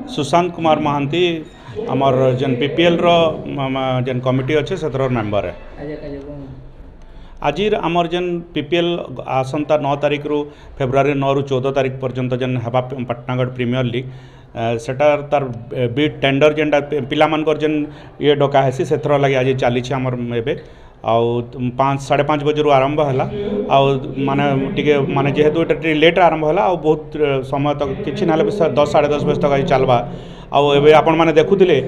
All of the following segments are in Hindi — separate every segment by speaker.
Speaker 1: सुशांत कुमार महांती आमर जेन पीपीएल रो जेन कमिटी अच्छे से मेंबर है। आज आमर जेन पीपीएल आसंता 9 तारिख रु फेब्रुआरी 9 रु 14 तारिख पर्यंत जेन हवा पाटनागढ़ प्रीमियर लीग सेटार तार बीट टेंडर जेनटा पिला मानकर जेन ये डका हेसी से लगे आज चली आमर एबे आउ 5-5:30 बजे आरंभ है माने टिके माने जेहेतु ये लेट आरंभ है बहुत समय तक किसी ना 10-10:30 बजे तक आज चलवा आउ आपण मैंने देखुले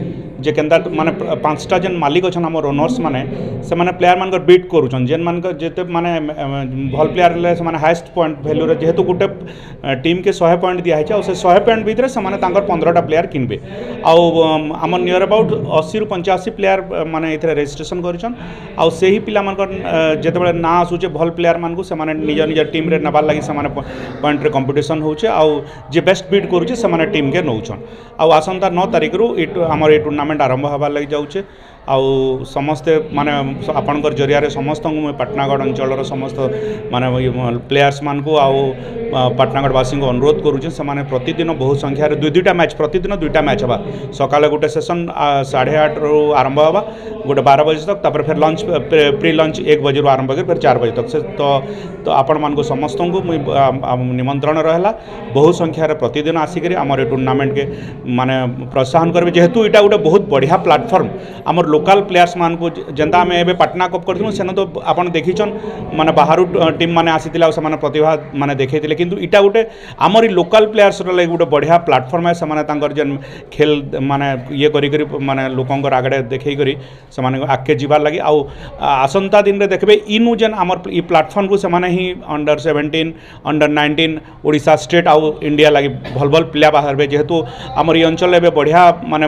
Speaker 1: जे केन्दा माने 5टा जेन मालिक अच्छा आम ओनर्स माने से माने प्लेयर मान बीट करुछन जेन मान जेते माने भल प्लेयर ले से माने हाईएस्ट पॉइंट वैल्यू रे जेहेतु गोटे टीम के 100 पॉइंट दिया है से 100 पॉइंट भितर से माने तांकर 15टा प्लेयर किनबे आउ आम नियर अबाउट 80 रु 85 प्लेयर माने एथरे रजिस्ट्रेशन करिछन आउ सेही पिला मानकर जेते बेले ना आसुचे भल प्लेयर मान को से माने निज निज टीम रे नबार लागि से माने पॉइंट रे कंपटीशन होउचे आउ जे बेस्ट बीट करुचे से माने टीम के नौछन आउ आसंता 9 तारिख रु आमर ये टूर्नामेंट आरंभ हबार लगी जाऊे आउ समस्ते माने आपणकर जरिया समस्त मुझे पाटनागढ़ अंचल समस्त माने प्लेयर्स मान को आउ पाटनागढ़वासी को अनुरोध करुचे से माने प्रतिदिन बहुत संख्यार दुईटा मैच प्रतिदिन 2टा मैच हवा सकाले गोटे सेसन 8:30 रु आरंभ हवा गोटे 12 बजे तक तापर फिर लंच प्री लंच 1 बजे रु आरंभ कर फिर 4 बजे तक से तो आपण मान को समस्त को निमंत्रण रहा बहुत संख्यार प्रतिदिन आसिक आमर टूर्नामेंट के माने प्रोत्साहन करेंगे जेहेतु यहाँ गोटे बहुत बढ़िया प्लाटफर्म आमर लोकल प्लेयर्स मान को जेनता आम ए पाटना कप करूँ सेन तो आपन देखीछन माने बाहर टीम माने आसीथिला से माने प्रतिभा माने देखैथिले किंतु इटा गोटे आमर लोकल प्लेयर्स रे गोटे बढ़िया प्लाटफर्म है से माने तांकर जेन खेल माने ये करी करी माने लोकंकर आगड़े देखै करी से माने आके जीवार लगी आउ आसंता दिन रे देखबे इनु जेन आमर ई प्लाटफर्म को से माने ही अंडर 17 अंडर 19 ओडिशा स्टेट आउ इंडिया लगी भल भल प्लेयर बाहर जेहेतु आमर ई अंचल एबे बढ़िया माने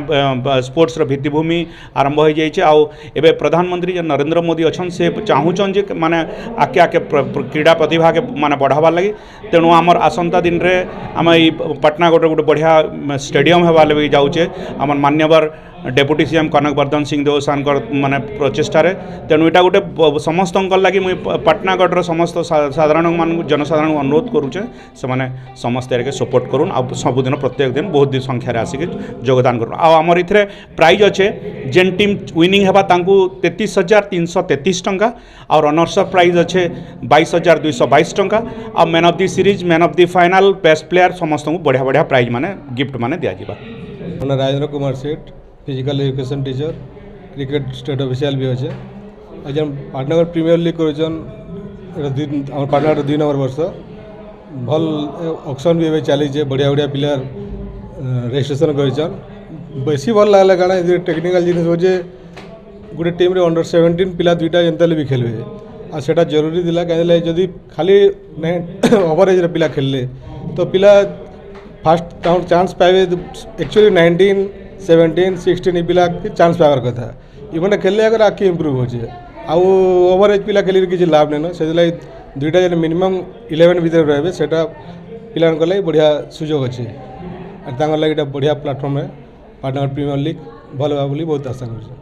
Speaker 1: स्पोर्ट्स रो भित्तिभूमि आरंभ हो जाइए आउ एबे प्रधानमंत्री जो नरेंद्र मोदी अच्छन से चाहूचन जे माने आके आके क्रीड़ा प्रतिभा के माने बढ़ावा लगी तेणु आमर आसंता दिन रे आम पाटनागढ़ गोटे बढ़िया स्टेडियम हेबा लगे जाऊे आम मान्यवर डेप्यूटी सीएम कनक वर्धन सिंह देवसान माने प्रचेषार तेणु यहाँ गोटे समस्त लगी मुझे पाटनागढ़ समस्त साधारण मान जनसाधारण अनुरोध करुचे से माने समस्त सपोर्ट करूँ आ सबुदिन प्रत्येक दिन बहुत संख्यार आसिक योगदान करूँ आमर इथे प्राइज अच्छे जेन टीम विनिंग हेबा तांकू 33,333 टंका और रनर्सअप प्राइज अच्छे 22,222 टंका आ man of the series man of the final best player समस्त को बढ़िया बढ़िया प्राइज माने गिफ्ट माने दिया जाबा।
Speaker 2: राजेंद्र कुमार सेठ physical education teacher cricket state official भी अच्छे आज पाटनागढ़ प्रीमियर लीग कर पाटनागढ़ 2 नंबर वर्ष भल ऑक्शन भी एवं चली बढ़िया बढ़िया प्लेयर रजिस्ट्रेशन कर बेसी भल लगला कारण टेक्निकल जिन हो गोटे टीम रे अंडर 17 पिला 2टा जनता भी खेलवे आ सेटा जरूरी दिला कहीं जदि खाली ओवरेज पिला खेलले तो पिला फास्ट चांस पाए एक्चुअली 19 17 16 पिला चांस पावर कथा इवेंट खेलले अगर आखि इम्प्रूव होचे आउ ओवरेज पिला खेली किसी लाभ नहीं से 2टा जन मिनिमम 11 भीतर रहे सेटा पिला बढ़िया सुजोग अच्छे लगे बढ़िया प्लाटफर्म है पाटनागढ़ प्रीमियर लीग भल भाव बहुत आशा कर।